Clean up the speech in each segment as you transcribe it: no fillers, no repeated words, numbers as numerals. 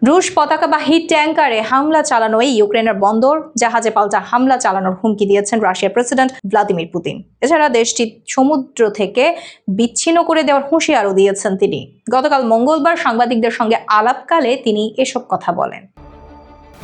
রুশ পতাকাবাহী ট্যাঙ্কারে হামলা চালানোয় ইউক্রেনের বন্দর জাহাজে পাল্টা হামলা চালানোর হুমকি দিয়েছেন রাশিয়ার প্রেসিডেন্ট ভ্লাদিমির পুতিন। এছাড়া দেশটি সমুদ্র থেকে বিচ্ছিন্ন করে দেওয়ার হুঁশিয়ারও দিয়েছেন তিনি। গতকাল মঙ্গলবার সাংবাদিকদের সঙ্গে আলাপকালে তিনি এসব কথা বলেন।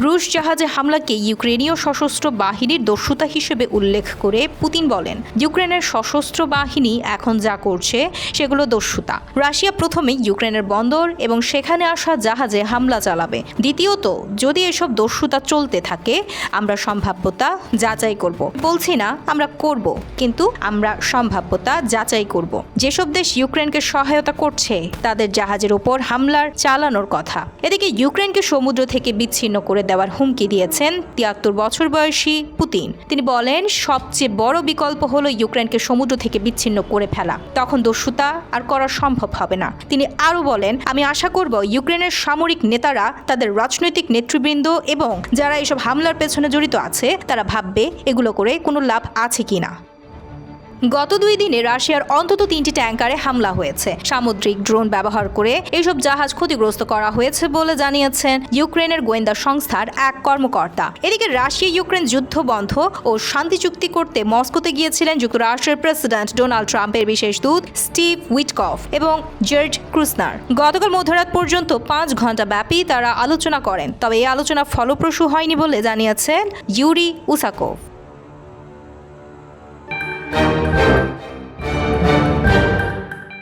রুশ জাহাজে হামলাকে ইউক্রেনীয় সশস্ত্র বাহিনীর দস্যুতা হিসেবে উল্লেখ করে পুতিন বলেন, ইউক্রেনের সশস্ত্র বাহিনী এখন যা করছে সেগুলো দস্যুতা। রাশিয়া প্রথমে ইউক্রেনের বন্দর এবং সেখানে আসা জাহাজে হামলা চালাবে। দ্বিতীয়ত, যদি এসব দস্যুতা চলতে থাকে আমরা সম্ভাব্যতা যাচাই করব। বলছি না আমরা করব, কিন্তু আমরা সম্ভাব্যতা যাচাই করব। যেসব দেশ ইউক্রেনকে সহায়তা করছে তাদের জাহাজের উপর হামলার চালানোর কথা। এদিকে ইউক্রেনকে সমুদ্র থেকে বিচ্ছিন্ন করে দেওয়ার হুমকি দিয়েছেন ৭৩ বছর বয়সী পুতিন। তিনি বলেন, সবচেয়ে বড় বিকল্প হলো ইউক্রেনকে সমুদ্র থেকে বিচ্ছিন্ন করে ফেলা। তখন দস্যুতা আর করা সম্ভব হবে না। তিনি আরও বলেন, আমি আশা করব ইউক্রেনের সামরিক নেতারা, তাদের রাজনৈতিক নেতৃবৃন্দ এবং যারা এসব হামলার পেছনে জড়িত আছে তারা ভাববে এগুলো করে কোনো লাভ আছে কিনা। গত ২ দিনে রাশিয়ার অন্তত ৩টি ট্যাঙ্কারে হামলা হয়েছে। সামুদ্রিক ড্রোন ব্যবহার করে এইসব জাহাজ ক্ষতিগ্রস্ত করা হয়েছে বলে জানিয়েছেন ইউক্রেনের গোয়েন্দা সংস্থার এক কর্মকর্তা। এদিকে রাশিয়া ইউক্রেন যুদ্ধ বন্ধ ও শান্তি চুক্তি করতে মস্কোতে গিয়েছিলেন যুক্তরাষ্ট্রের প্রেসিডেন্ট ডোনাল্ড ট্রাম্পের বিশেষ দূত স্টিভ উইটকফ এবং জর্জ ক্রুসনার। গতকাল মধ্যরাত পর্যন্ত ৫ ঘণ্টা ব্যাপী তারা আলোচনা করেন। তবে এই আলোচনা ফলপ্রসূ হয়নি বলে জানিয়েছেন ইউরি উসাকোভ।